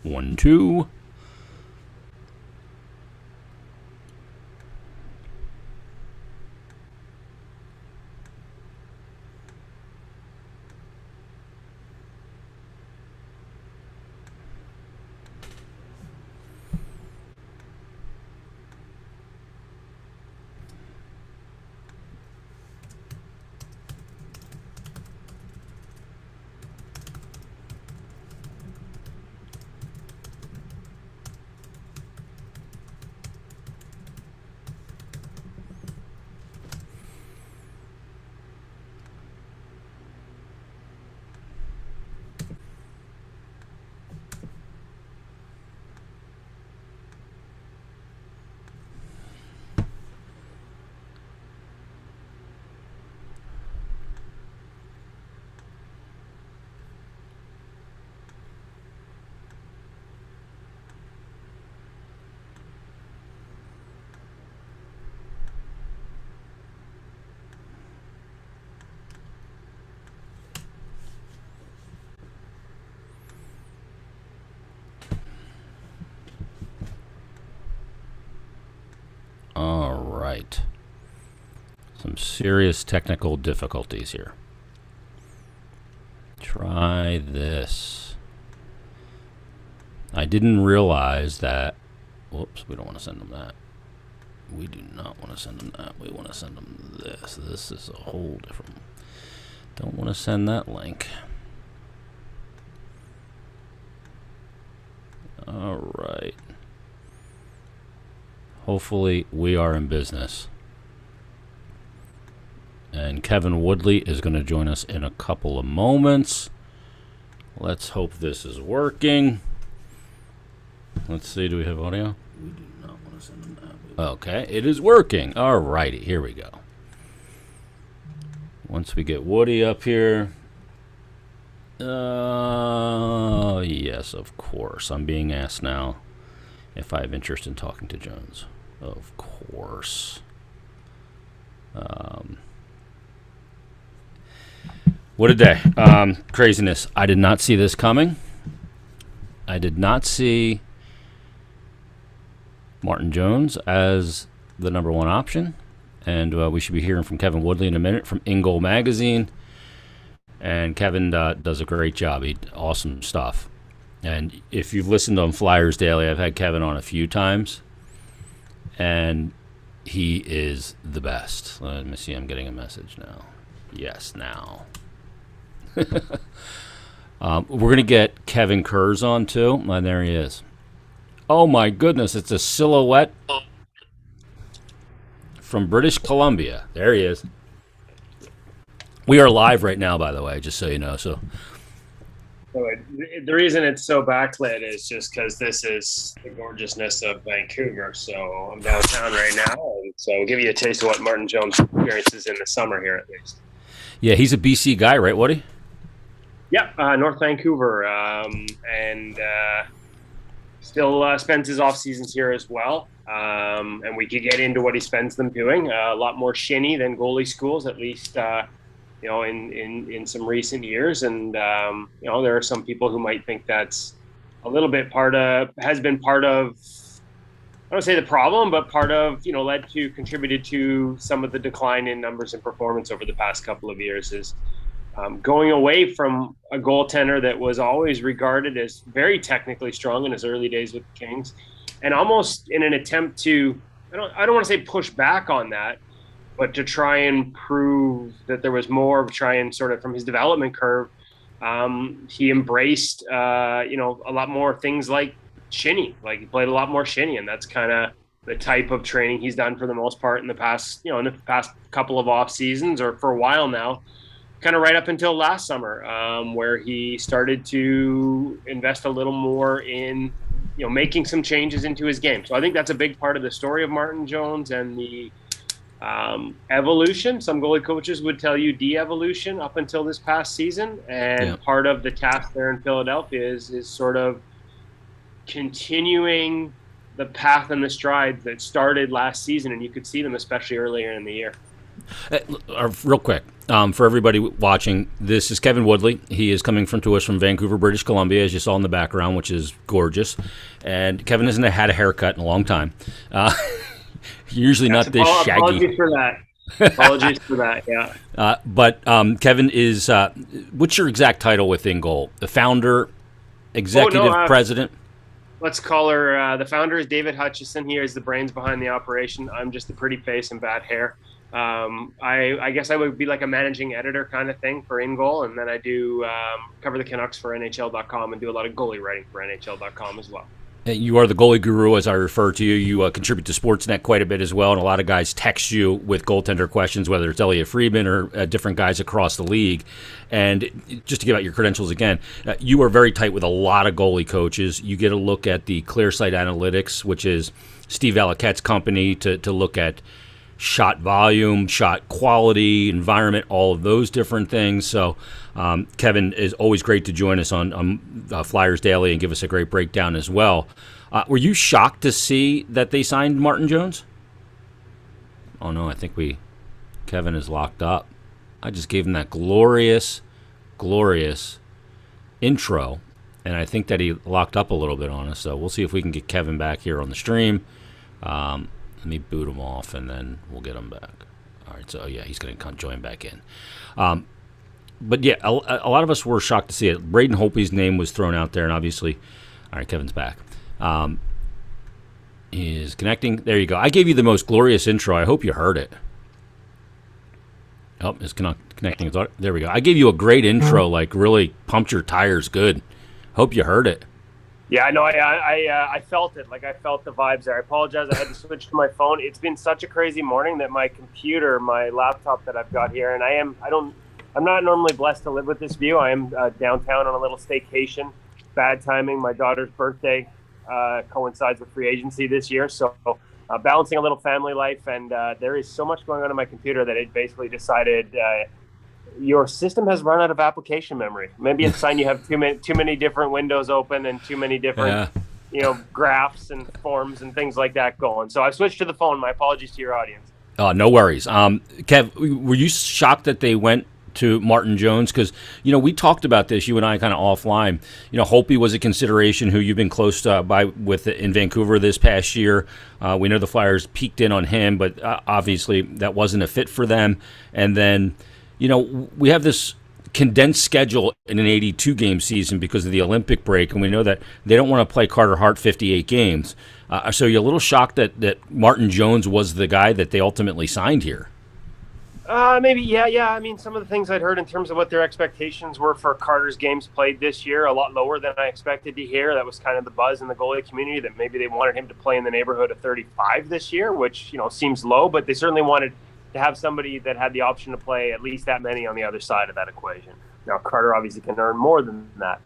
1-2. All right. Some serious technical difficulties here. Try this. I didn't realize that. Whoops, we don't want to send them that. We do not want to send them that. We want to send them this. This is a whole different. Don't want to send that link. All right. Hopefully we are in business. And Kevin Woodley is going to join us in a couple of moments. Let's hope this is working. Let's see, do we have audio? We do not want to send them that. Okay, it is working. All righty, here we go. Once we get Woody up here. Yes, of course. I'm being asked now if I have interest in talking to Jones. Of course. What a day. Craziness. I did not see this coming. I did not see Martin Jones as the number one option. And we should be hearing from Kevin Woodley in a minute from In Goal Magazine. And Kevin does a great job. Awesome stuff. And if you've listened on Flyers Daily, I've had Kevin on a few times. And he is the best. Let me see. I'm getting a message now. Yes, now. We're going to get Kevin Kurz on, too. And there he is. Oh, my goodness. It's a silhouette from British Columbia. There he is. We are live right now, by the way, just so you know. So the reason it's so backlit is just because this is the gorgeousness of Vancouver. So I'm downtown right now, and so I'll give you a taste of what Martin Jones experiences in the summer here, at least. Yeah, he's a BC guy, right, Woody? Yeah, North Vancouver, and still spends his off seasons here as well. And we could get into what he spends them doing. A lot more shinny than goalie schools, at least. In some recent years, and there are some people who might think that's a little bit has been part of, I don't say the problem, but part of, contributed to some of the decline in numbers and performance over the past couple of years is going away from a goaltender that was always regarded as very technically strong in his early days with the Kings, and almost in an attempt to, I don't want to say push back on that, but to try and prove that there was more, try and sort of from his development curve, he embraced, a lot more things like shinny. Like he played a lot more shinny, and that's kind of the type of training he's done for the most part in the past couple of off seasons, or for a while now, kind of right up until last summer, where he started to invest a little more in, making some changes into his game. So I think that's a big part of the story of Martin Jones and the evolution. Some goalie coaches would tell you de-evolution up until this past season, and part of the task there in Philadelphia is sort of continuing the path and the strides that started last season, and you could see them especially earlier in the year. Real quick, for everybody watching, this is Kevin Woodley. He is coming to us from Vancouver, British Columbia, as you saw in the background, which is gorgeous. And Kevin hasn't had a haircut in a long time. Usually not this shaggy. Apologies for that. Apologies for that, yeah. But Kevin is, what's your exact title with In Goal? The founder, executive president? Let's call her, the founder is David Hutchison. He is the brains behind the operation. I'm just the pretty face and bad hair. I guess I would be like a managing editor kind of thing for In Goal, and then I do cover the Canucks for NHL.com and do a lot of goalie writing for NHL.com as well. You are the goalie guru, as I refer to you. You contribute to Sportsnet quite a bit as well, and a lot of guys text you with goaltender questions, whether it's Elliot Friedman or different guys across the league. And just to give out your credentials again, you are very tight with a lot of goalie coaches. You get a look at the ClearSight Analytics, which is Steve Alaket's company, to look at shot volume, shot quality, environment, all of those different things. So Kevin is always great to join us on Flyers Daily and give us a great breakdown as well. Were you shocked to see that they signed Martin Jones? Oh, no, I think Kevin is locked up. I just gave him that glorious, glorious intro, and I think that he locked up a little bit on us. So we'll see if we can get Kevin back here on the stream. Let me boot him off, and then we'll get him back. All right, so, yeah, he's going to join back in. But, yeah, a lot of us were shocked to see it. Braden Holtby's name was thrown out there, and obviously – all right, Kevin's back. He is connecting. There you go. I gave you the most glorious intro. I hope you heard it. Oh, it's connecting. There we go. I gave you a great intro, like really pumped your tires good. Hope you heard it. Yeah, I know. I felt it. Like I felt the vibes there. I apologize. I had to switch to my phone. It's been such a crazy morning that my computer, my laptop that I've got here, and I'm not normally blessed to live with this view. I am downtown on a little staycation. Bad timing. My daughter's birthday coincides with free agency this year, so balancing a little family life, and there is so much going on in my computer that it basically decided your system has run out of application memory. Maybe it's a sign you have too many different windows open and too many different graphs and forms and things like that going. So I switched to the phone. My apologies to your audience. No worries. Kev, were you shocked that they went to Martin Jones? Because, we talked about this, you and I kind of offline. Holtby was a consideration who you've been close with in Vancouver this past year. We know the Flyers peaked in on him, but obviously that wasn't a fit for them. And then, we have this condensed schedule in an 82-game season because of the Olympic break, and we know that they don't want to play Carter Hart 58 games. So you're a little shocked that Martin Jones was the guy that they ultimately signed here. Maybe, yeah. I mean, some of the things I'd heard in terms of what their expectations were for Carter's games played this year, a lot lower than I expected to hear. That was kind of the buzz in the goalie community, that maybe they wanted him to play in the neighborhood of 35 this year, which, seems low, but they certainly wanted to have somebody that had the option to play at least that many on the other side of that equation. Now, Carter obviously can earn more than that.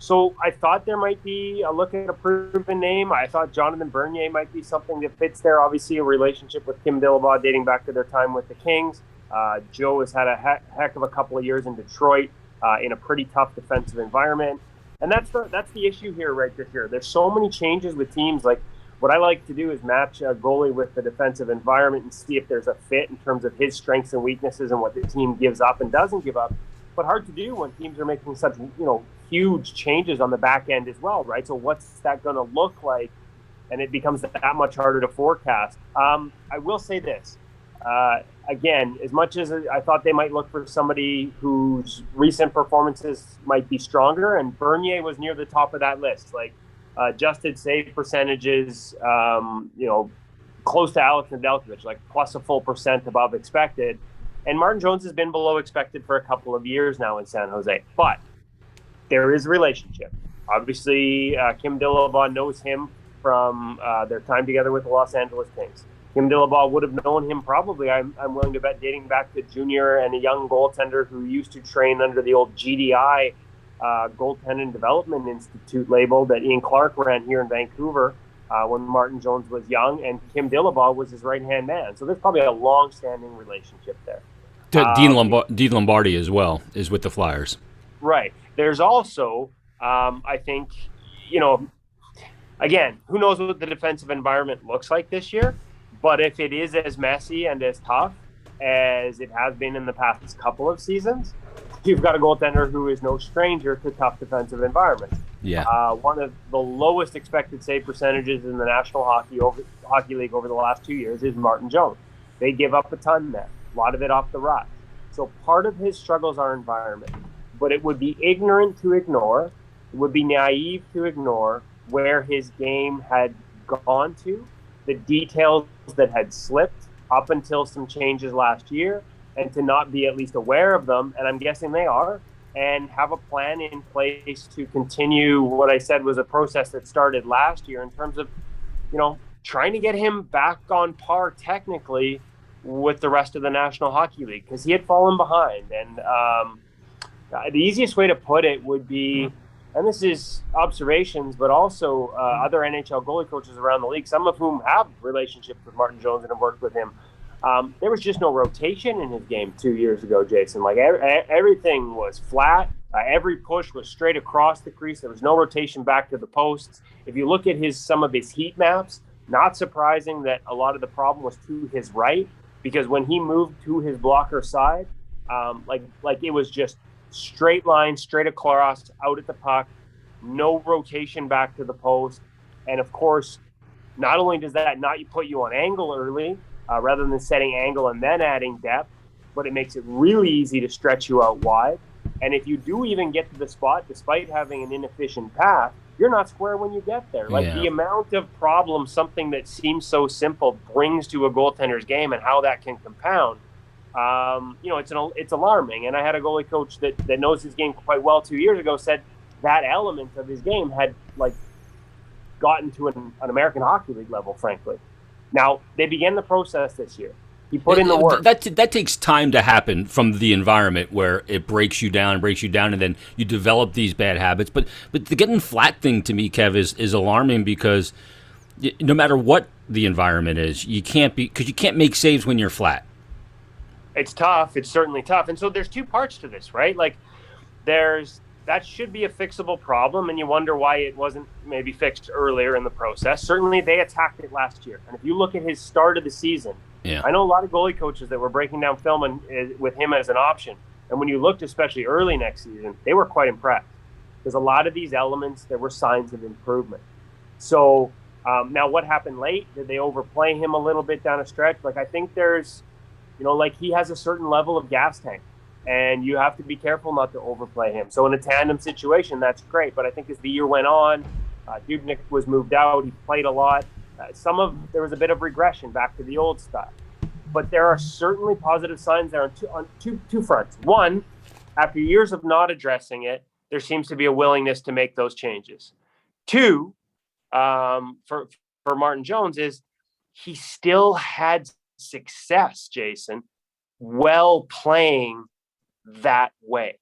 So I thought there might be a look at a proven name. I thought Jonathan Bernier might be something that fits there. Obviously, a relationship with Kim Dillabaugh dating back to their time with the Kings. Joe has had a heck of a couple of years in Detroit in a pretty tough defensive environment. And that's the issue here right this year. There's so many changes with teams. Like, what I like to do is match a goalie with the defensive environment and see if there's a fit in terms of his strengths and weaknesses and what the team gives up and doesn't give up. But hard to do when teams are making such, huge changes on the back end as well, right? So what's that going to look like? And it becomes that much harder to forecast. I will say this. Again, as much as I thought they might look for somebody whose recent performances might be stronger, and Bernier was near the top of that list, like adjusted save percentages, close to Alex Nedeljkovic, like plus a full % above expected. And Martin Jones has been below expected for a couple of years now in San Jose. But there is a relationship. Obviously, Kim Dillabaugh knows him from their time together with the Los Angeles Kings. Kim Dillabaugh would have known him probably, I'm willing to bet, dating back to junior and a young goaltender who used to train under the old GDI Goaltending Development Institute label that Ian Clark ran here in Vancouver when Martin Jones was young, and Kim Dillabaugh was his right-hand man. So there's probably a long-standing relationship there. Dean Lombardi as well is with the Flyers. Right. There's also, I think, again, who knows what the defensive environment looks like this year, but if it is as messy and as tough, as it has been in the past couple of seasons, you've got a goaltender who is no stranger to tough defensive environments. Yeah. One of the lowest expected save percentages in the National Hockey League over the last 2 years is Martin Jones. They give up a ton there, a lot of it off the rush. So part of his struggles are environment, but it would be ignorant to ignore, it would be naive to ignore where his game had gone to, the details that had slipped up until some changes last year, and to not be at least aware of them, and I'm guessing they are, and have a plan in place to continue what I said was a process that started last year in terms of, trying to get him back on par technically with the rest of the National Hockey League, because he had fallen behind. And the easiest way to put it would be, and this is observations, but also other NHL goalie coaches around the league, some of whom have relationships with Martin Jones and have worked with him. There was just no rotation in his game 2 years ago, Jason. Like everything was flat. Every push was straight across the crease. There was no rotation back to the posts. If you look at some of his heat maps, not surprising that a lot of the problem was to his right, because when he moved to his blocker side, like it was just straight line, straight across, out at the puck, no rotation back to the post. And of course, not only does that not put you on angle early, rather than setting angle and then adding depth, but it makes it really easy to stretch you out wide. And if you do even get to the spot, despite having an inefficient path, you're not square when you get there. Like the amount of problems something that seems so simple brings to a goaltender's game and how that can compound, it's alarming. And I had a goalie coach that knows his game quite well 2 years ago said that element of his game had gotten to an American Hockey League level, frankly. Now, they began the process this year. He put in the work. That takes time to happen from the environment where it breaks you down, and then you develop these bad habits. But the getting flat thing to me, Kev, is alarming, because no matter what the environment is, you can't make saves when you're flat. It's tough. It's certainly tough. And so there's two parts to this, right? Like that should be a fixable problem, and you wonder why it wasn't maybe fixed earlier in the process. Certainly, they attacked it last year. And if you look at his start of the season, I know a lot of goalie coaches that were breaking down film with him as an option. And when you looked especially early next season, they were quite impressed. Because a lot of these elements, there were signs of improvement. So now what happened late? Did they overplay him a little bit down a stretch? I think there's, he has a certain level of gas tank. And you have to be careful not to overplay him. So in a tandem situation, that's great. But I think as the year went on, Dubnyk was moved out. He played a lot. There was a bit of regression back to the old style. But there are certainly positive signs there on two fronts. One, after years of not addressing it, there seems to be a willingness to make those changes. Two, for Martin Jones, is he still had success, Jason, well playing that way.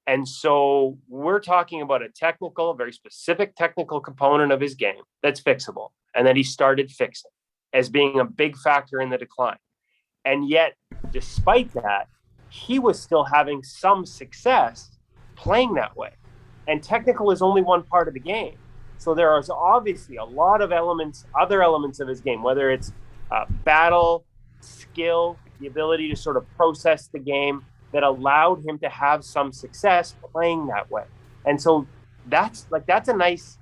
And so we're talking about a very specific technical component of his game that's fixable, and that he started fixing as being a big factor in the decline. And yet, despite that, he was still having some success playing that way. And technical is only one part of the game. So there is obviously a lot of other elements of his game, whether it's battle, skill, the ability to sort of process the game, that allowed him to have some success playing that way. And so that's a nice,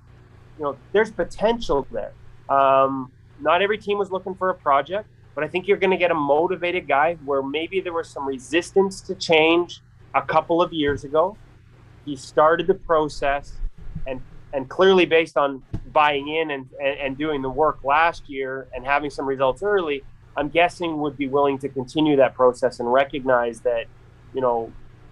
there's potential there. Not every team was looking for a project, but I think you're going to get a motivated guy where maybe there was some resistance to change a couple of years ago. He started the process, and clearly based on buying in and doing the work last year and having some results early, I'm guessing would be willing to continue that process and recognize that,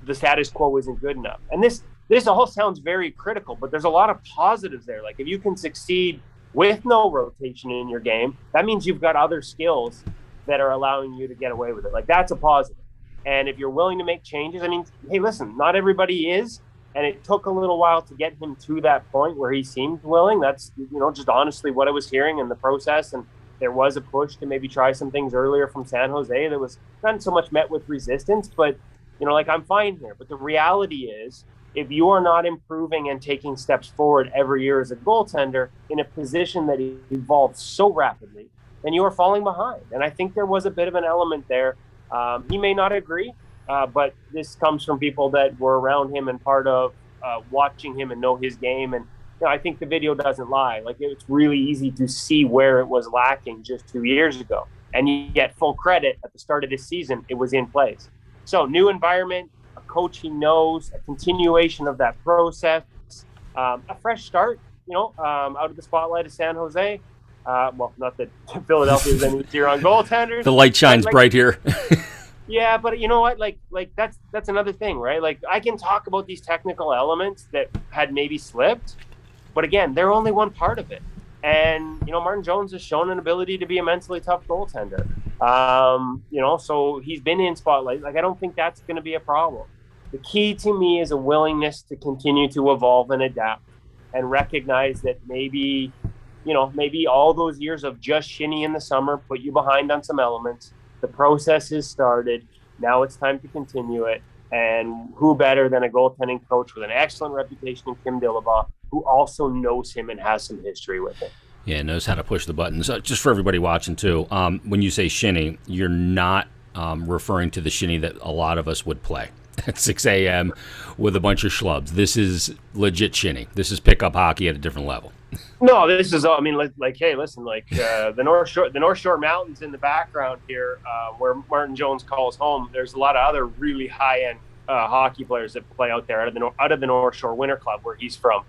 the status quo isn't good enough. And this all sounds very critical, but there's a lot of positives there. Like if you can succeed with no rotation in your game, that means you've got other skills that are allowing you to get away with it. Like that's a positive. And if you're willing to make changes, I mean, hey, listen, not everybody is. And it took a little while to get him to that point where he seemed willing. That's, just honestly what I was hearing in the process. And there was a push to maybe try some things earlier from San Jose that was not so much met with resistance, but I'm fine here. But the reality is, if you are not improving and taking steps forward every year as a goaltender in a position that evolves so rapidly, then you are falling behind. And I think there was a bit of an element there He may not agree, but this comes from people that were around him and part of watching him and know his game. And I think the video doesn't lie. Like, it's really easy to see where it was lacking just 2 years ago. And yet, full credit, at the start of this season, it was in place. So, new environment, a coach he knows, a continuation of that process, a fresh start, out of the spotlight of San Jose. Well, not that Philadelphia is any easier on goaltenders. The light shines bright here. Yeah, but you know what? Like that's another thing, right? Like, I can talk about these technical elements that had maybe slipped, but again, they're only one part of it. And Martin Jones has shown an ability to be a mentally tough goaltender. So he's been in spotlight. Like, I don't think that's going to be a problem. The key to me is a willingness to continue to evolve and adapt, and recognize that maybe all those years of just shinny in the summer put you behind on some elements. The process has started. Now it's time to continue it. And who better than a goaltending coach with an excellent reputation in Kim Dillabaugh, who also knows him and has some history with him. Yeah, knows how to push the buttons. Just for everybody watching, too, when you say shinny, you're not referring to the shinny that a lot of us would play at 6 a.m. with a bunch of schlubs. This is legit shinny. This is pickup hockey at a different level. No, this is, hey, listen, the North Shore Mountains in the background here, where Martin Jones calls home. There's a lot of other really high-end hockey players that play out there out of the North Shore Winter Club, where he's from.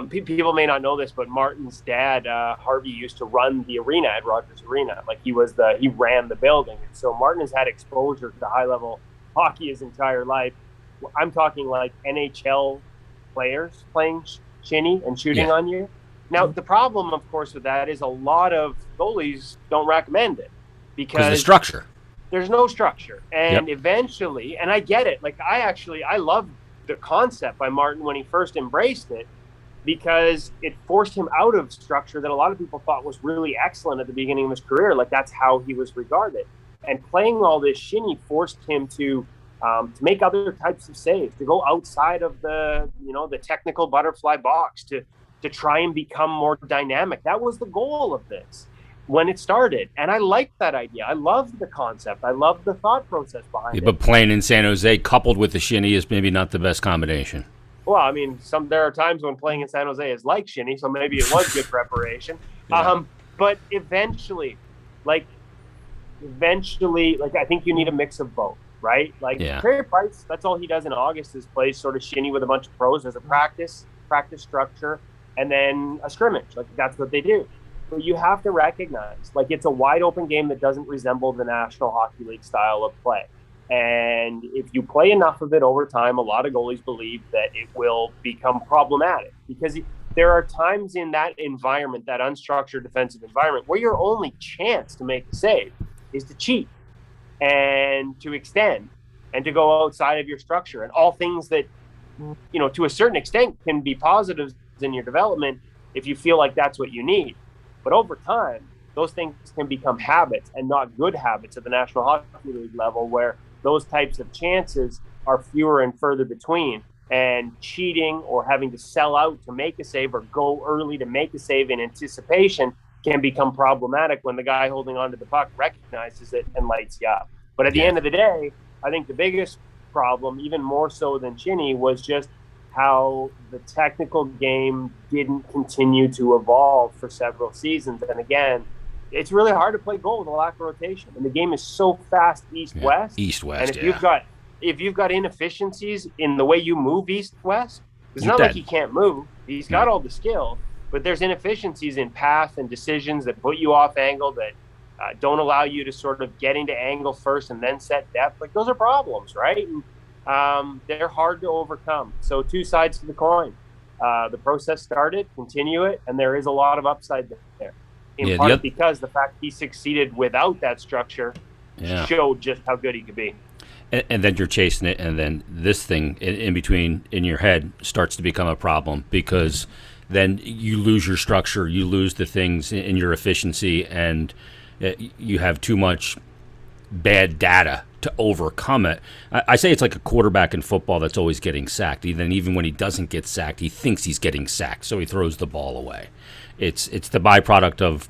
People may not know this, but Martin's dad, Harvey, used to run the arena at Rogers Arena. Like, he ran the building. And so Martin has had exposure to high-level hockey his entire life. I'm talking like NHL players playing shinny and shooting on you. Now, the problem, of course, with that is a lot of goalies don't recommend it because the structure. There's no structure. And eventually, and I get it. Like, I love the concept by Martin when he first embraced it, because it forced him out of structure that a lot of people thought was really excellent at the beginning of his career. Like, that's how he was regarded. And playing all this shinny forced him to make other types of saves, to go outside of the technical butterfly box, to try and become more dynamic. That was the goal of this when it started. And I liked that idea. I loved the concept. I loved the thought process behind it. But playing in San Jose coupled with the shinny is maybe not the best combination. Well, I mean, there are times when playing in San Jose is like shinny, so maybe it was good preparation. But eventually, I think you need a mix of both, right? Carey Price, that's all he does in August is plays sort of shinny with a bunch of pros as a practice structure, and then a scrimmage. Like, that's what they do. But you have to recognize, it's a wide open game that doesn't resemble the National Hockey League style of play. And if you play enough of it over time, a lot of goalies believe that it will become problematic, because there are times in that environment, that unstructured defensive environment, where your only chance to make a save is to cheat and to extend and to go outside of your structure, and all things that, to a certain extent can be positives in your development if you feel like that's what you need. But over time, those things can become habits, and not good habits at the National Hockey League level, where those types of chances are fewer and further between. And cheating or having to sell out to make a save, or go early to make a save in anticipation, can become problematic when the guy holding onto the puck recognizes it and lights you up. But at the end of the day, I think the biggest problem, even more so than shinny, was just how the technical game didn't continue to evolve for several seasons. And again, it's really hard to play goal with a lack of rotation, and the game is so fast east-west. East-west, and if you've got inefficiencies in the way you move east-west, it's not like he can't move. He's got all the skill, but there's inefficiencies in path and decisions that put you off angle, that don't allow you to sort of get into angle first and then set depth. Like, those are problems, right? And they're hard to overcome. So, two sides to the coin. The process started, continue it, and there is a lot of upside there. In part because the fact he succeeded without that structure showed just how good he could be. And then you're chasing it, and then this thing in between in your head starts to become a problem, because then you lose your structure, you lose the things in your efficiency, and you have too much bad data to overcome it. I say it's like a quarterback in football that's always getting sacked. Even when he doesn't get sacked, he thinks he's getting sacked, so he throws the ball away. It's the byproduct of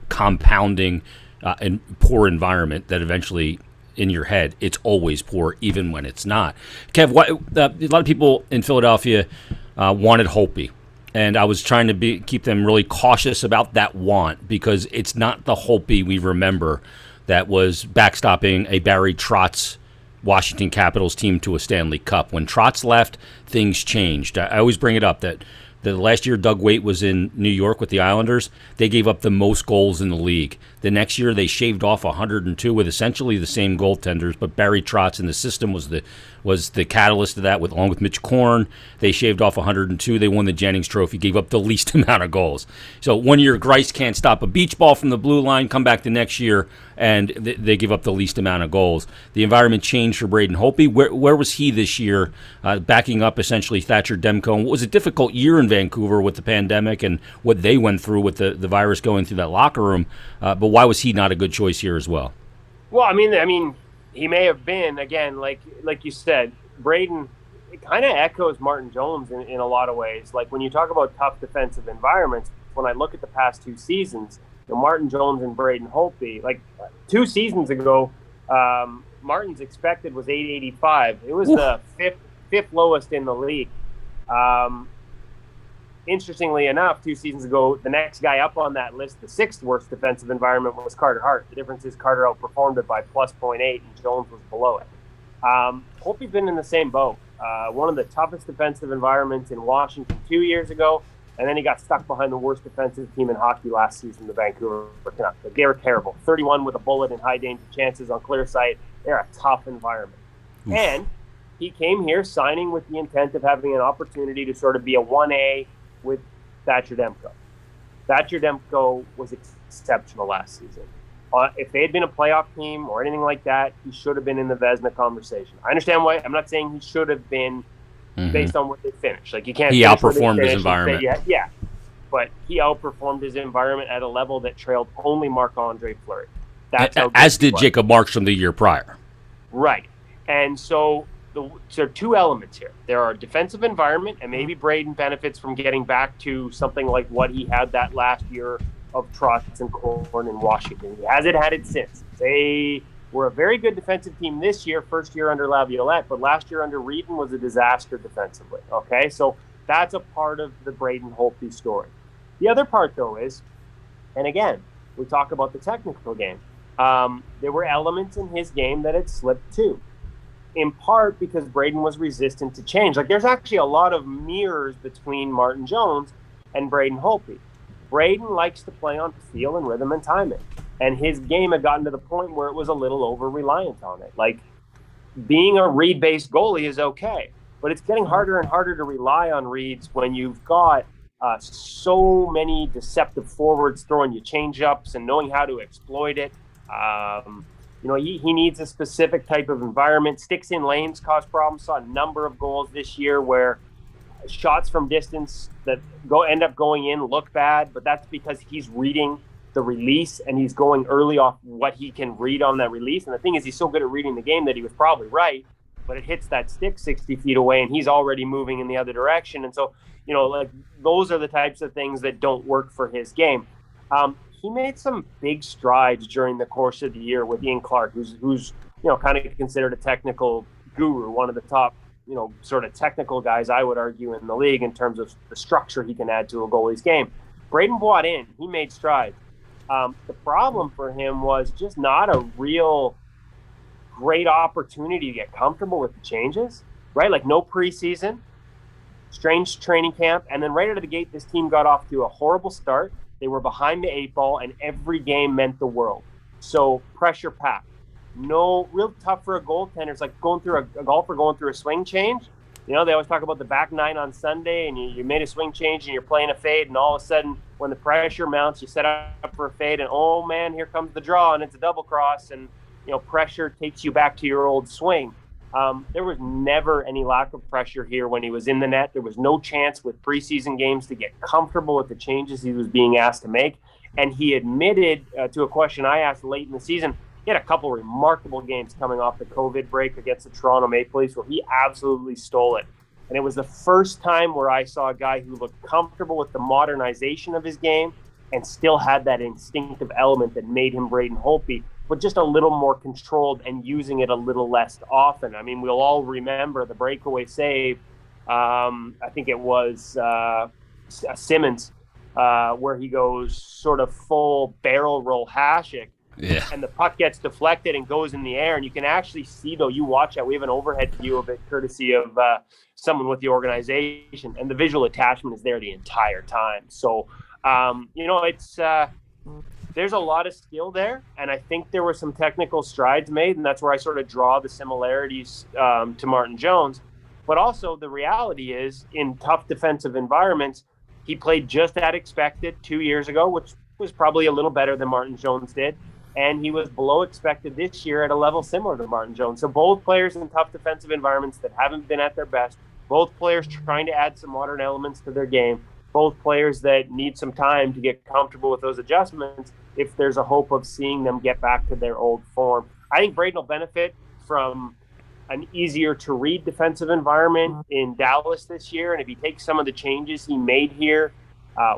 compounding and poor environment that eventually in your head, it's always poor, even when it's not. Kev, a lot of people in Philadelphia wanted Holtby. And I was trying to keep them really cautious about that want, because it's not the Holtby we remember that was backstopping a Barry Trotz Washington Capitals team to a Stanley Cup. When Trotz left, things changed. I always bring it up that the last year Doug Waite was in New York with the Islanders, they gave up the most goals in the league. The next year they shaved off 102 with essentially the same goaltenders, but Barry Trotz in the system was the catalyst of that, along with Mitch Korn. They shaved off 102. They won the Jennings Trophy, gave up the least amount of goals. So 1 year Grice can't stop a beach ball from the blue line, come back the next year, and they give up the least amount of goals. The environment changed for Braden Holtby. Where was he this year, backing up essentially Thatcher Demko? What was a difficult year in Vancouver with the pandemic and what they went through with the virus going through that locker room. But why was he not a good choice here as well? Well, I mean, he may have been, again, like you said, Braden, it kind of echoes Martin Jones in a lot of ways. Like when you talk about tough defensive environments, when I look at the past two seasons, Martin Jones and Braden Holtby, like 2 seasons ago, Martin's expected was 885. It was the fifth lowest in the league. Interestingly enough, 2 seasons ago, the next guy up on that list, the 6th worst defensive environment, was Carter Hart. The difference is Carter outperformed it by plus 0.8 and Jones was below it. Holtby's been in the same boat. One of the toughest defensive environments in Washington 2 years ago, and then he got stuck behind the worst defensive team in hockey last season, the Vancouver Canucks. They were terrible. 31 with a bullet and high danger chances on clear sight. They're a tough environment. Oof. And he came here signing with the intent of having an opportunity to sort of be a 1A with Thatcher Demko. Thatcher Demko was exceptional last season. If they had been a playoff team or anything like that, he should have been in the Vezina conversation. I understand why. I'm not saying he should have been based on what they finished. Like you can't. He outperformed his environment. Yeah, but he outperformed his environment at a level that trailed only Marc-Andre Fleury. That's as did Jacob Markstrom the year prior. Right, and so there are 2 elements here. There are defensive environment, and maybe Braden benefits from getting back to something like what he had that last year of Trotz and Korn in Washington. He hasn't had it since. They were a very good defensive team this year, first year under Laviolette, but last year under Reedon was a disaster defensively. Okay, so that's a part of the Braden Holtby story. The other part, though, is, and again, we talk about the technical game. There were elements in his game that had slipped too, in part because Braden was resistant to change. Like there's actually a lot of mirrors between Martin Jones and Braden Holtby. Braden likes to play on feel and rhythm and timing. And his game had gotten to the point where it was a little over-reliant on it. Like being a read-based goalie is okay, but it's getting harder and harder to rely on reads when you've got so many deceptive forwards throwing you change-ups and knowing how to exploit it. He needs a specific type of environment. Sticks in lanes cause problems. Saw a number of goals this year where shots from distance that end up going in look bad, but that's because he's reading the release and he's going early off what he can read on that release. And the thing is, he's so good at reading the game that he was probably right, but it hits that stick 60 feet away and he's already moving in the other direction. And so, those are the types of things that don't work for his game. He made some big strides during the course of the year with Ian Clark, who's kind of considered a technical guru, one of the top, sort of technical guys, I would argue, in the league in terms of the structure he can add to a goalie's game. Braden bought in. He made strides. The problem for him was just not a real great opportunity to get comfortable with the changes, right? Like no preseason, strange training camp, and then right out of the gate, this team got off to a horrible start. They were behind the 8 ball, and every game meant the world. So pressure packed. No, real tough for a goaltender. It's like a golfer going through a swing change. They always talk about the back 9 on Sunday, and you made a swing change, and you're playing a fade, and all of a sudden, when the pressure mounts, you set up for a fade, and oh man, here comes the draw, and it's a double cross, and pressure takes you back to your old swing. There was never any lack of pressure here when he was in the net. There was no chance with preseason games to get comfortable with the changes he was being asked to make. And he admitted to a question I asked late in the season, he had a couple remarkable games coming off the COVID break against the Toronto Maple Leafs where he absolutely stole it. And it was the first time where I saw a guy who looked comfortable with the modernization of his game and still had that instinctive element that made him Braden Holtby. but just a little more controlled and using it a little less often. I mean, we'll all remember the breakaway save. I think it was Simmons, where he goes sort of full barrel roll Hasek. Yeah. And the puck gets deflected and goes in the air. And you can actually see, though, you watch that. We have an overhead view of it, courtesy of someone with the organization. And the visual attachment is there the entire time. So, it's there's a lot of skill there. And I think there were some technical strides made. And that's where I sort of draw the similarities to Martin Jones. But also the reality is, in tough defensive environments, he played just as expected 2 years ago, which was probably a little better than Martin Jones did. And he was below expected this year at a level similar to Martin Jones. So both players in tough defensive environments that haven't been at their best, both players trying to add some modern elements to their game, both players that need some time to get comfortable with those adjustments if there's a hope of seeing them get back to their old form. I think Braden will benefit from an easier to read defensive environment in Dallas this year. And if he takes some of the changes he made here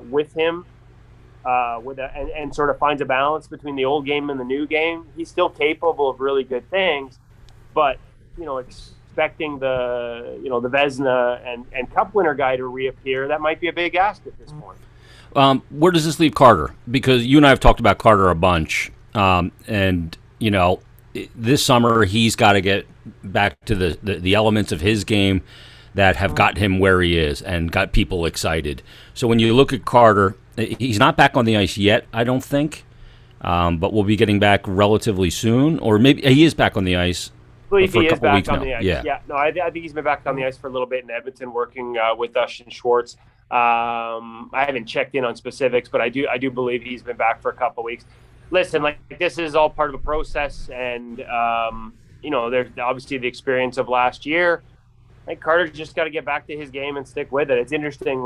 with him, and sort of finds a balance between the old game and the new game, he's still capable of really good things. But, expecting the Vezina and Cup winner guy to reappear, that might be a big ask at this point. Where does this leave Carter? Because you and I have talked about Carter a bunch. This summer he's got to get back to the elements of his game that have got him where he is and got people excited. So when you look at Carter, he's not back on the ice yet, I don't think, but we'll be getting back relatively soon. Or maybe he is back on the ice for a a couple back weeks on now. The ice. Yeah. No, I think he's been back on the ice for a little bit in Edmonton, working with Dustin Schwartz. I haven't checked in on specifics, but I do believe he's been back for a couple weeks. Listen, this is all part of a process, and there's obviously the experience of last year. I think Carter's just got to get back to his game and stick with it. It's interesting,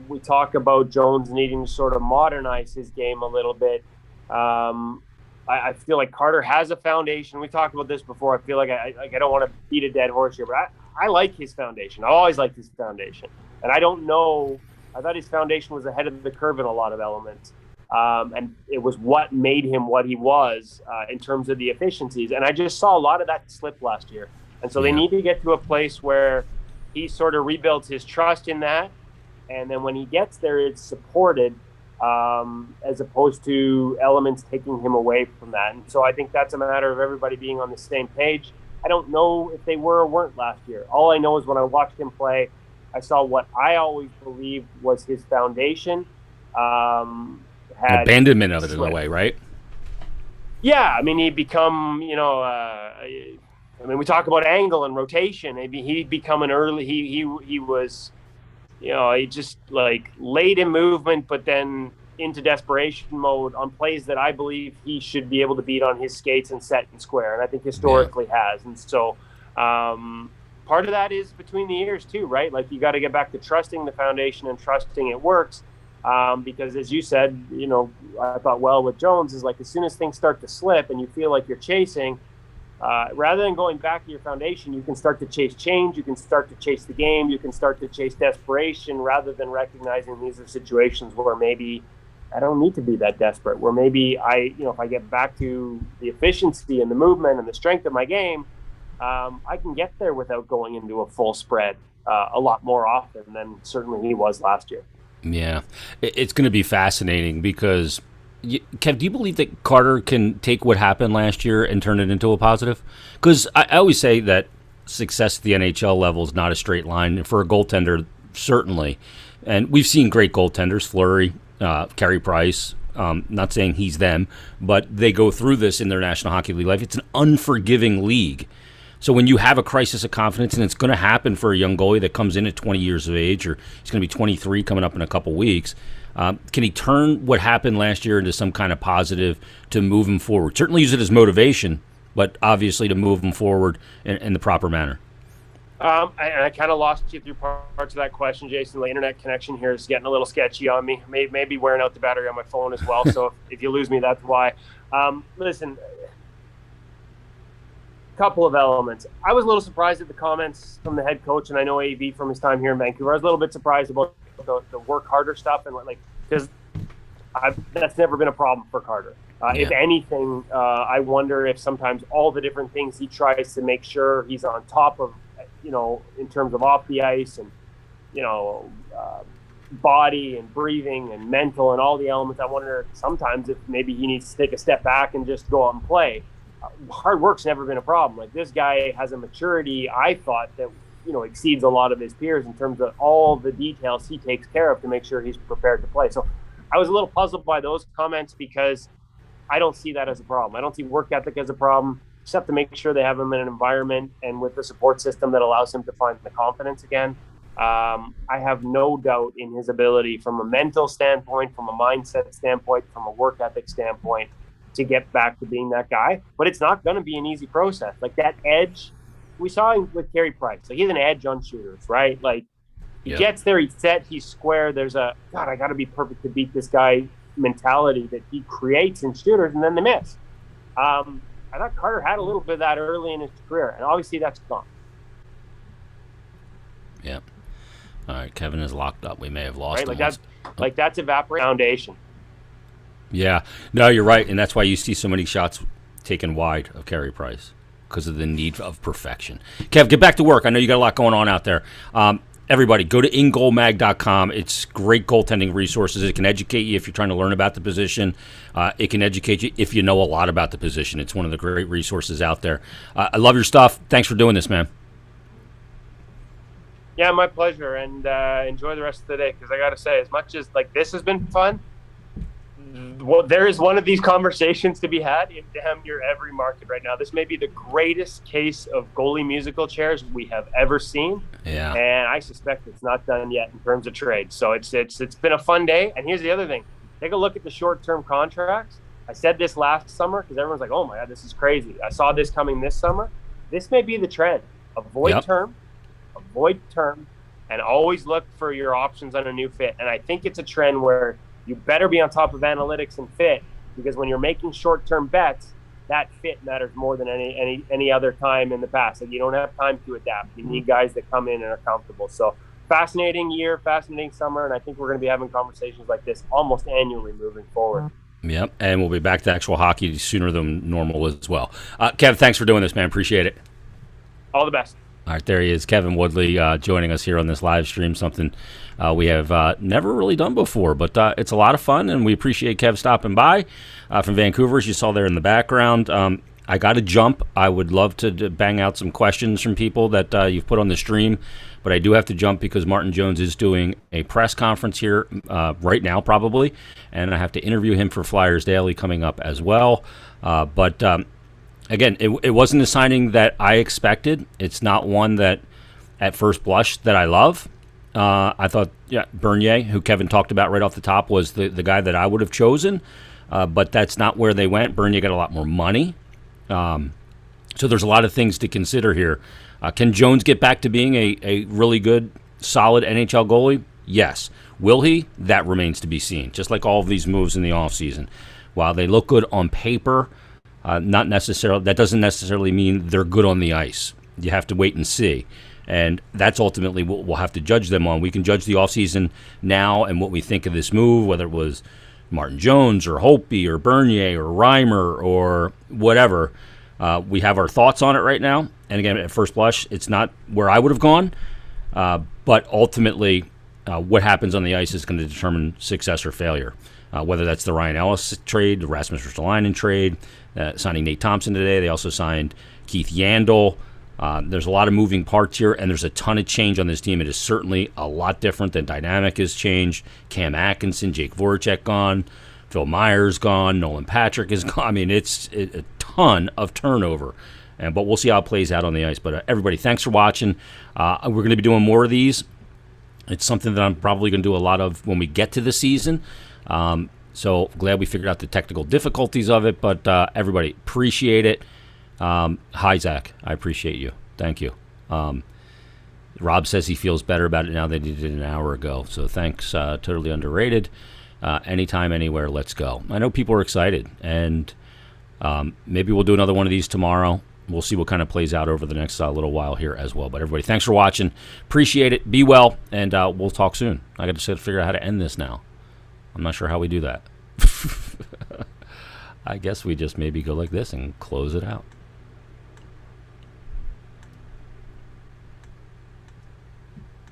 we talk about Jones needing to sort of modernize his game a little bit. I feel like Carter has a foundation. We talked about this before. I feel like I don't want to beat a dead horse here, but I like his foundation. I always liked his foundation. And I don't know, I thought his foundation was ahead of the curve in a lot of elements. And it was what made him what he was in terms of the efficiencies. And I just saw a lot of that slip last year. And so they need to get to a place where he sort of rebuilds his trust in that. And then when he gets there, it's supported as opposed to elements taking him away from that. And so I think that's a matter of everybody being on the same page. I don't know if they were or weren't last year. All I know is when I watched him play, I saw what I always believed was his foundation. Abandonment of it in a way, right? Yeah, I mean, he'd become, we talk about angle and rotation. Maybe he'd become an early. He was, he just late in movement, but then into desperation mode on plays that I believe he should be able to beat on his skates and set and square, and I think historically has. And so, part of that is between the ears too, right? You got to get back to trusting the foundation and trusting it works. Because as you said, I thought with Jones is as soon as things start to slip and you feel like you're chasing, rather than going back to your foundation, you can start to chase change, you can start to chase the game, you can start to chase desperation rather than recognizing these are situations where maybe I don't need to be that desperate, where maybe if I get back to the efficiency and the movement and the strength of my game, I can get there without going into a full spread a lot more often than certainly he was last year. Yeah, it's going to be fascinating because, Kev, do you believe that Carter can take what happened last year and turn it into a positive? Because I always say that success at the NHL level is not a straight line. And for a goaltender, certainly. And we've seen great goaltenders, Fleury, Carey Price. Not saying he's them, but they go through this in their National Hockey League life. It's an unforgiving league. So when you have a crisis of confidence, and it's going to happen for a young goalie that comes in at 20 years of age, or he's going to be 23 coming up in a couple weeks, can he turn what happened last year into some kind of positive to move him forward? Certainly use it as motivation, but obviously to move him forward in the proper manner. I kind of lost you through parts of that question, Jason. The internet connection here is getting a little sketchy on me. Maybe wearing out the battery on my phone as well. So if you lose me, that's why. Listen, couple of elements. I was a little surprised at the comments from the head coach, and I know AV from his time here in Vancouver. I was a little bit surprised about the work harder stuff, and because that's never been a problem for Carter. If anything, I wonder if sometimes all the different things he tries to make sure he's on top of, in terms of off the ice and, body and breathing and mental and all the elements. I wonder sometimes if maybe he needs to take a step back and just go out and play. Hard work's never been a problem. Like, this guy has a maturity, I thought, that exceeds a lot of his peers in terms of all the details he takes care of to make sure he's prepared to play. So I was a little puzzled by those comments because I don't see that as a problem. I don't see work ethic as a problem, except to make sure they have him in an environment and with the support system that allows him to find the confidence again. I have no doubt in his ability from a mental standpoint, from a mindset standpoint, from a work ethic standpoint, to get back to being that guy. But it's not going to be an easy process. Like, that edge, we saw him with Carey Price. Like, he's an edge on shooters, right? Like, he gets there, he's set, he's square. There's a, God, I got to be perfect to beat this guy mentality that he creates in shooters, and then they miss. I thought Carter had a little bit of that early in his career, and obviously that's gone. Yeah. All right, Kevin is locked up. We may have lost him. That's evaporated foundation. Yeah. No, you're right, and that's why you see so many shots taken wide of Carey Price, because of the need of perfection. Kev, get back to work. I know you got a lot going on out there. Everybody, go to ingoalmag.com. It's great goaltending resources. It can educate you if you're trying to learn about the position. It can educate you if you know a lot about the position. It's one of the great resources out there. I love your stuff. Thanks for doing this, man. Yeah, my pleasure, and enjoy the rest of the day, because I got to say, as much as this has been fun, there is one of these conversations to be had in damn near every market right now. This may be the greatest case of goalie musical chairs we have ever seen. Yeah. And I suspect it's not done yet in terms of trade. So it's been a fun day. And here's the other thing. Take a look at the short-term contracts. I said this last summer because everyone's like, oh my God, this is crazy. I saw this coming this summer. This may be the trend. Avoid term, and always look for your options on a new fit. And I think it's a trend where you better be on top of analytics and fit, because when you're making short-term bets, that fit matters more than any other time in the past. Like, you don't have time to adapt. You need guys that come in and are comfortable. So fascinating year, fascinating summer, and I think we're going to be having conversations like this almost annually moving forward. Yep, and we'll be back to actual hockey sooner than normal as well. Kev, thanks for doing this, man. Appreciate it. All the best. All right, there he is, Kevin Woodley, joining us here on this live stream, something we have never really done before, but it's a lot of fun, and we appreciate Kev stopping by from Vancouver, as you saw there in the background. I got to jump. I would love to bang out some questions from people that you've put on the stream, but I do have to jump because Martin Jones is doing a press conference here right now, probably, and I have to interview him for Flyers Daily coming up as well. Again, it wasn't a signing that I expected. It's not one that, at first blush, that I love. I thought, Bernier, who Kevin talked about right off the top, was the guy that I would have chosen. But that's not where they went. Bernier got a lot more money. So there's a lot of things to consider here. Can Jones get back to being a really good, solid NHL goalie? Yes. Will he? That remains to be seen, just like all of these moves in the offseason. While they look good on paper, that doesn't necessarily mean they're good on the ice. You have to wait and see. And that's ultimately what we'll have to judge them on. We can judge the offseason now and what we think of this move, whether it was Martin Jones or Holtby or Bernier or Reimer or whatever. We have our thoughts on it right now. And again, at first blush, it's not where I would have gone. But ultimately, what happens on the ice is going to determine success or failure. Whether that's the Ryan Ellis trade, the Rasmus Ristolainen trade, signing Nate Thompson today. They also signed Keith Yandel. There's a lot of moving parts here, and there's a ton of change on this team. It is certainly a lot different than dynamic has changed. Cam Atkinson, Jake Voracek gone, Phil Myers gone, Nolan Patrick is gone. I mean, it's a ton of turnover, but we'll see how it plays out on the ice. But everybody, thanks for watching. We're going to be doing more of these. It's something that I'm probably going to do a lot of when we get to the season. So glad we figured out the technical difficulties of it, but everybody, appreciate it. Hi, Zach. I appreciate you. Thank you. Rob says he feels better about it now than he did an hour ago, so thanks. Totally underrated. Anytime, anywhere, let's go. I know people are excited, and maybe we'll do another one of these tomorrow. We'll see what kind of plays out over the next little while here as well. But everybody, thanks for watching. Appreciate it. Be well, and we'll talk soon. I got to figure out how to end this now. I'm not sure how we do that. I guess we just maybe go like this and close it out.